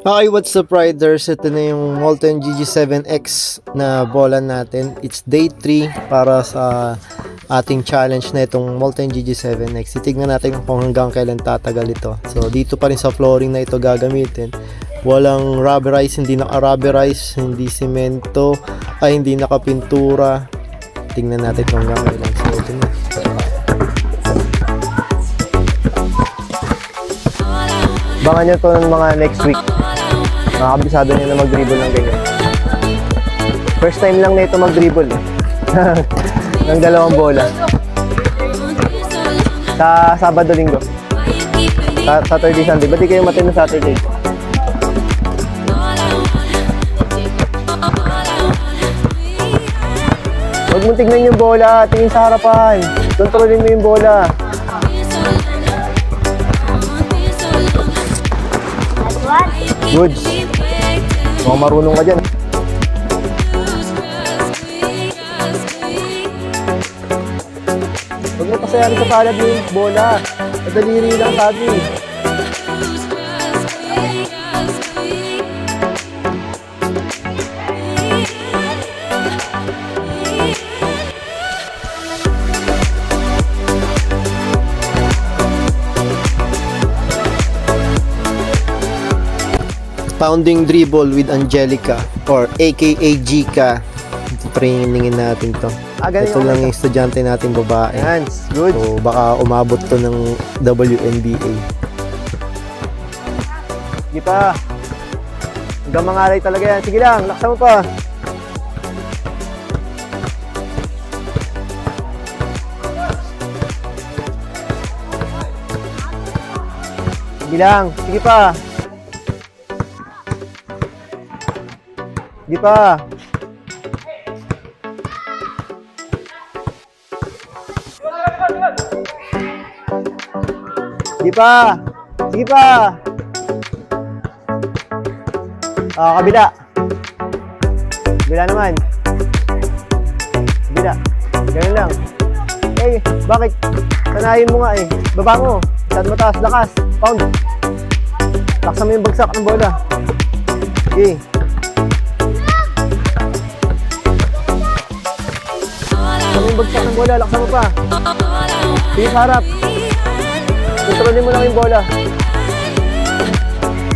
Okay, what's up riders? Ito na yung Molten Gg7X na bola natin. It's day 3 para sa ating challenge na itong Molten Gg7X. Titignan natin kung hanggang kailan tatagal ito. So dito pa rin sa flooring na ito gagamitin. Walang rubberize, hindi naka-rubberize, hindi semento, hindi nakapintura. Tingnan natin kung hanggang kailan. So ito na. Bangan nyo ito ng mga next week. Makakabisado nyo na mag-dribble ng ganyan. First time lang na ito mag-dribble ng dalawang bola. Sa Sabado Linggo. Saturday, Sunday. Ba't di kayo matino Saturday? Huwag mo tignan yung bola. Tingin sa harapan. Kontrolin mo yung bola. Good. Mukhang marunong ka dyan. Huwag mo pasayarin sa palad mo yung bola. Madaliri lang sabi. Pounding dribble with Angelica or aka Gca. Trainingin natin to. Ito lang yung estudyante natin babae. Hands, good. So baka umabot to ng WNBA. Sige pa. Hanggang mangalay talaga yan. Sige lang, laksa mo pa. Sige lang, sige pa. Di pa. Di pa. Sige pa. Kabila. Kabila naman. Kabila. Ganun lang. Eh, bakit? Sanayin mo nga eh. Baba mo. Masyado mataas. Lakas. Pound. Laksan mo yung bagsak ng bola. Okay. Bagsak ng bola, laksan mo pa. Sige sa harap. Kontrolin mo lang yung bola.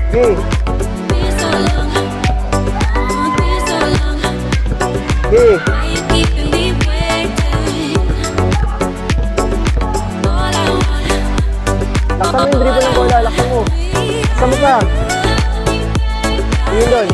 Okay. Okay. Laksan mo yung dribble ng bola, laksan mo. Laksan mo pa. Tingin doon.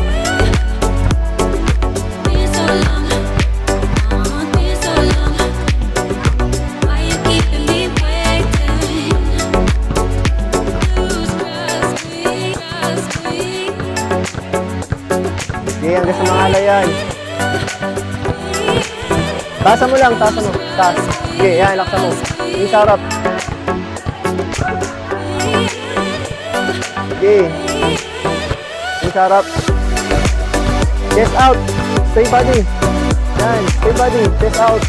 Okay, hanggang sa mga alayan. Tasa mo lang, tasa mo. Taas. Okay, yan, laksa mo. Yung sarap. Okay. Yung sarap. Chest out. Stay body. Yan, stay body. Chest out.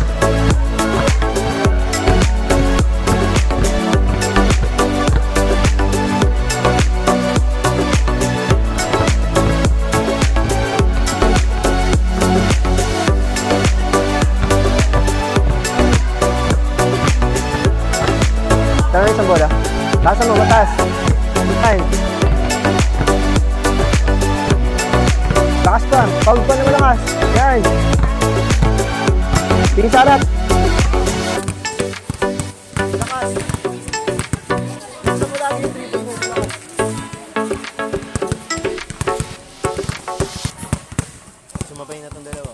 Tama yung isang bola. Tasa mo, mataas. Yan. Lakas pa. Pagod pa na malakas. Yan. Tingin sa harap. Lakas. Gusto mo lagi yung dribble mo. Lakas. Sumabay na itong dalawa.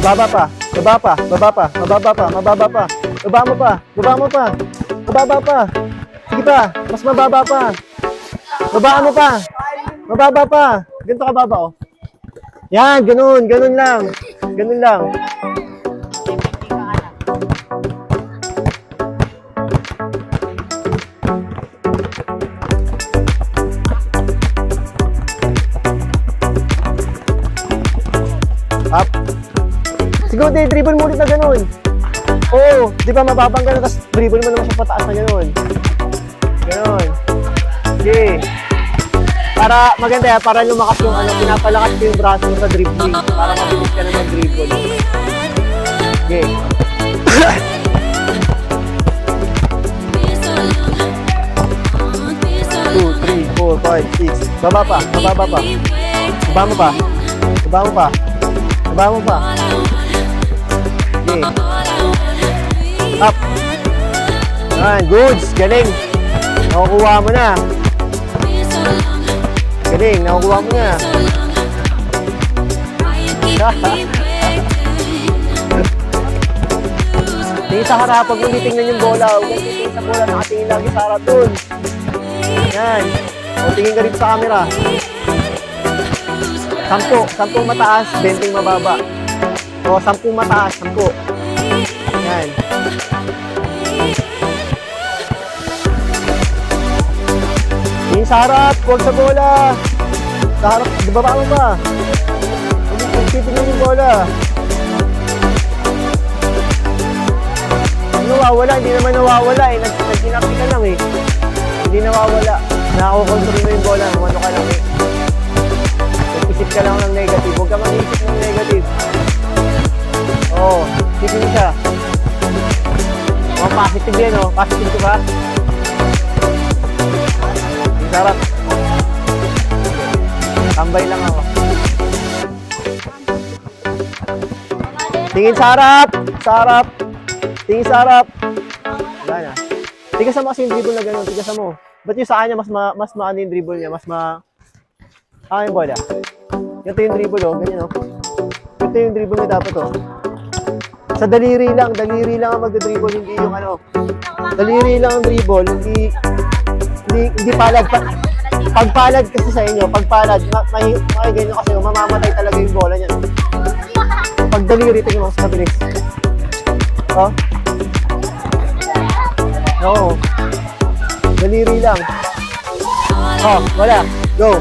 Baba pa. Baba pa. Baba pa. Mababa pa. Mababa pa. Baba mo pa. Baba mo pa. Mababa pa. Sige pa. Mas mababa pa. Babaan mo pa. Mababa pa. Ganito ka baba, oh. Yan, ganun. Ganun lang. Ganun lang. Up. Siguro, dribble mo ulit na ganun. Oo, di ba mababang ganun, tapos dribble mo naman siya pataas na ganun. Ganun. Okay. Para maganda yan, para lumakas yung pinapalakas ko yung braso mo sa dribbling. Para mabilis ka na mag-dribble. Okay. 2, 3, 4, 5, 6. Baba pa, bababa pa. Baba mo pa. Baba mo pa. Baba mo pa. Okay. Up. Ayan, goods. Galing. Nakukuha mo na. Galing, nakukuha mo na. Tingin sa harap, pag hindi tingnan yung bola. Huwag kang titingin sa bola, nakatingin lagi sa harap dun. Yan. O, tingin ka dito sa camera. 10 mataas, 20 mababa. O, 10 mataas, 10. Yan. Tingin sa harap, huwag sa bola. Sa harap, baba mo ba? Huwag titingnan yung bola. Nawawala, hindi naman nawawala eh. Nagkinapin ka lang eh. Hindi nawawala. Nakakontrol mo yung bola. Ano ka lang eh. Nag-isip ka lang ng negative. Huwag ka mag-isip ng negative. Oo. Isipin mo siya. Oh, positive yan oh. Positive ko ba? Ang sarap. Tambay lang ako. Tingin sa harap. Sa harap. Tingin sa harap. Wala na. Tigasan mo kasi yung dribble na gano'n. Tigasan mo. Ba't yung sa kanya mas maano yung dribble niya? Mas yung bola. Ganito yung dribble oh. Ganyan oh. Ito yung dribble na dapat oh. Sa daliri lang. Daliri lang ang magdadribble. Hindi yung ano. Daliri lang ang dribble. Hindi palad. Pag palad kasi sa inyo. Pag palad. Ganyan kasi mamamatay talaga yung bola niya. Pag daliri. Tingnan mo sa kabilis. Oh. Oo. Daliri lang. Oh, wala. Go.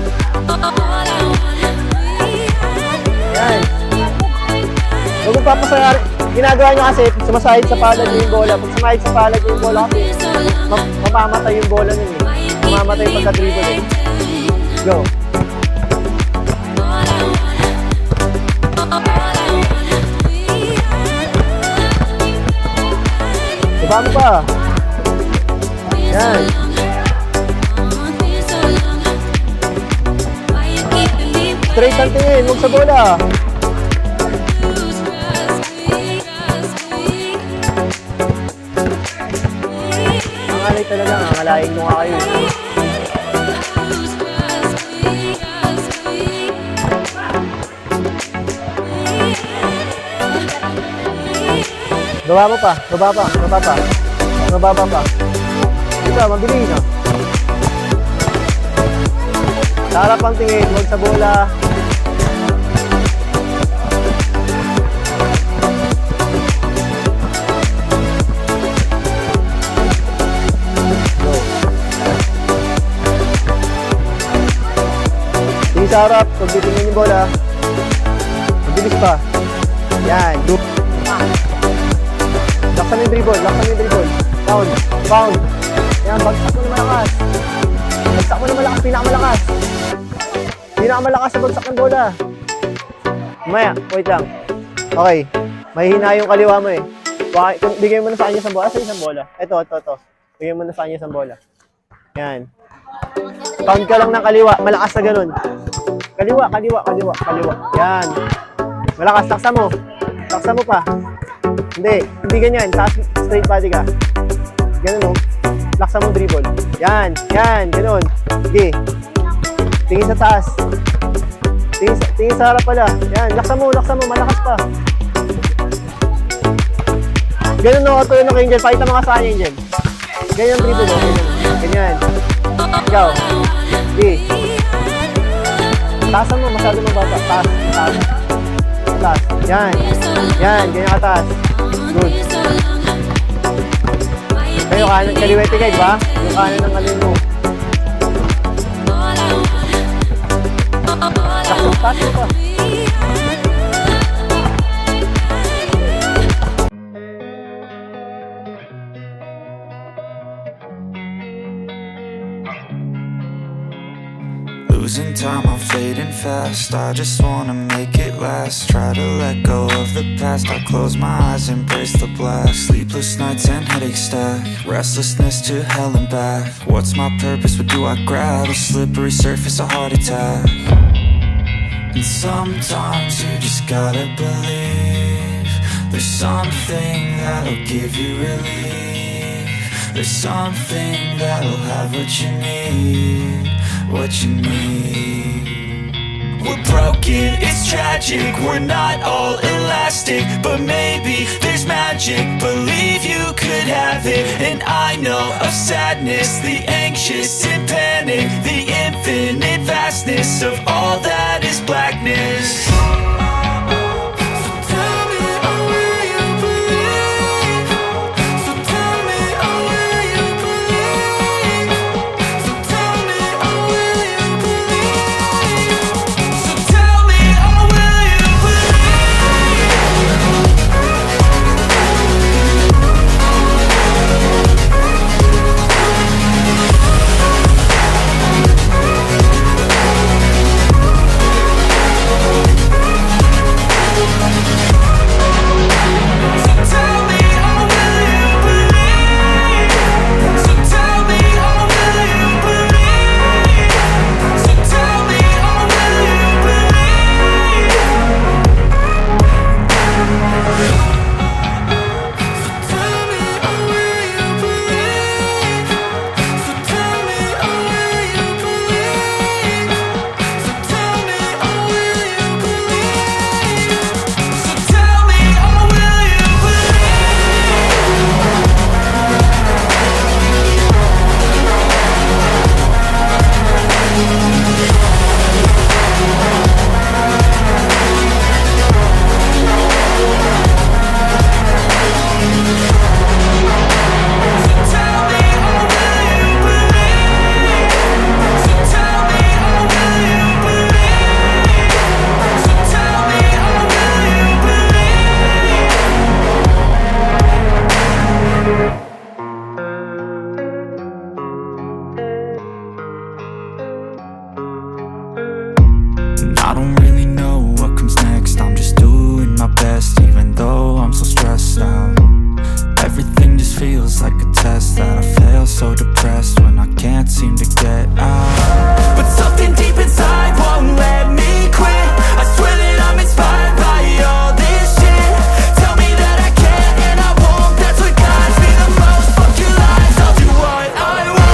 Yan. Huwag mo papasayari. Ginagawa nyo kasi, sumasahid sa palad yung bola. Pag sumasahid sa palad yung bola kasi, mamamatay yung bola nun eh. Mamamatay pagka-dribble eh. Go. Diba mo pa? Yan. Straight ang tingin, huwag sa bola. Ang alay talaga, ang alayin mo nga kayo. Baba mo pa, baba pa, baba pa. Mababa pa. Ito, mabilis na. Sa harap ang tingin, huwag sa bola. Go. Tingin sa harap, huwag titingnan yung bola. Mabilis pa. Yan, go. Laksan yung dribble, laksan yung dribble. Pound, pound. Yan, bagsak mo na malakas. Bagsak mo na malakas, pinakamalakas. Pinakamalakas sa bagsak ng bola. Maya, wait lang. Okay, mahihina yung kaliwa mo eh. Bigay mo na sa kanya isang bola. Asa isang bola? Ito. Bigay mo na sa kanya isang bola. Yan. Pound ka lang ng kaliwa, malakas na ganun. Kaliwa. Yan. Malakas, laksa mo. Laksa mo pa. Hindi ganyan. Taas, straight body ka. Ganun o. Laksa mo dribble. Yan, ganun. Sige. Tingin sa taas. Tingin sa harap pala. Yan, laksa mo, malakas pa. Ganun no, tuloy na kayo, Angel. Pakita mo ka sa kanya, Angel. Ganyan dribble mo. Ganyan. Ikaw. Sige. Taasan mo, masyado mo baba. Taas. Taas. Yan. Yan, ganyan ka taas. Good. Kayo kanan, kaliwete kayo, ba? Yung kanan ng alin mo. Taas mo pa. Losing time, I'm fading fast. I just wanna make it last. Try to let go of the past. I close my eyes, embrace the blast. Sleepless nights and headaches stack. Restlessness to hell and back. What's my purpose? What do I grab? A slippery surface, a heart attack. And sometimes you just gotta believe there's something that'll give you relief. There's something that'll have what you need. What you need. We're broken, it's tragic. We're not all elastic, but maybe there's magic. Believe you could have it. And I know of sadness, the anxious and panic, the infinite vastness of all that is blackness. I don't really know what comes next. I'm just doing my best, even though I'm so stressed out. Everything just feels like a test that I fail, so depressed when I can't seem to get out. But something deep inside won't let me quit. I swear that I'm inspired by all this shit. Tell me that I can't and I won't. That's what guides me the most. Fuck your lies, I'll do what I want.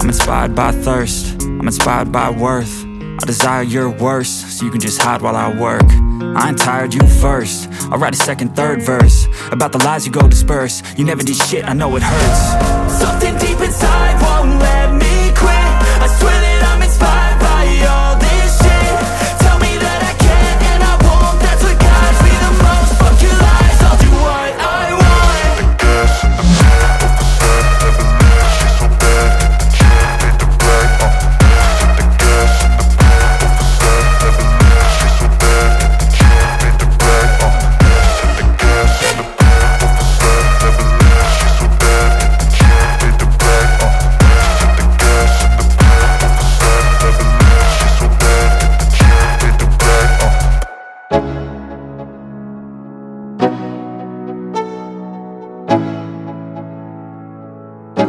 Inspired by thirst, I'm inspired by worth. I desire your worst, so you can just hide while I work. I ain't tired, you first. I'll write a second, third verse about the lies you go disperse. You never did shit, I know it hurts. Something deep inside won't let me quit. I swear that I'm inspired by all this shit. Tell me that I can't and I won't. That's what guides me the most. Fuck your lies, I'll do what I want.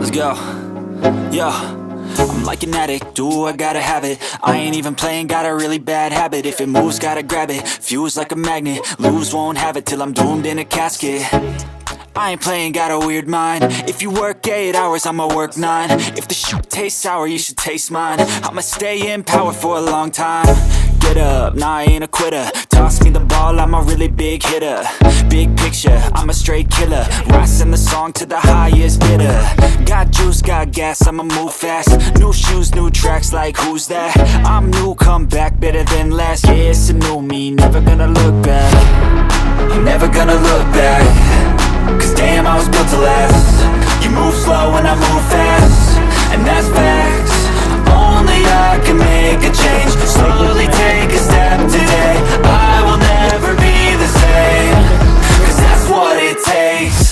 Let's go. Yeah. I'm like an addict, ooh, I gotta have it. I ain't even playing, got a really bad habit. If it moves, gotta grab it, fuse like a magnet. Lose, won't have it till I'm doomed in a casket. I ain't playing, got a weird mind. If you work 8 hours, I'ma work 9. If the shoot tastes sour, you should taste mine. I'ma stay in power for a long time. Get up, nah, I ain't a quitter. Toss me the ball, I'm a really big hitter. Big picture, I'm a straight killer. Rising the song to the highest bidder. Got juice, got gas, I'ma move fast. New shoes, new tracks, like who's that? I'm new, come back, better than last. Yeah, it's a new me, never gonna look back. I'm never gonna look back. Cause damn, I was built to last. You move slow and I move fast, and that's facts. Only I can make a change. Slowly take a step today. I will never be the same. Cause that's what it takes.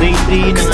Day 3 ng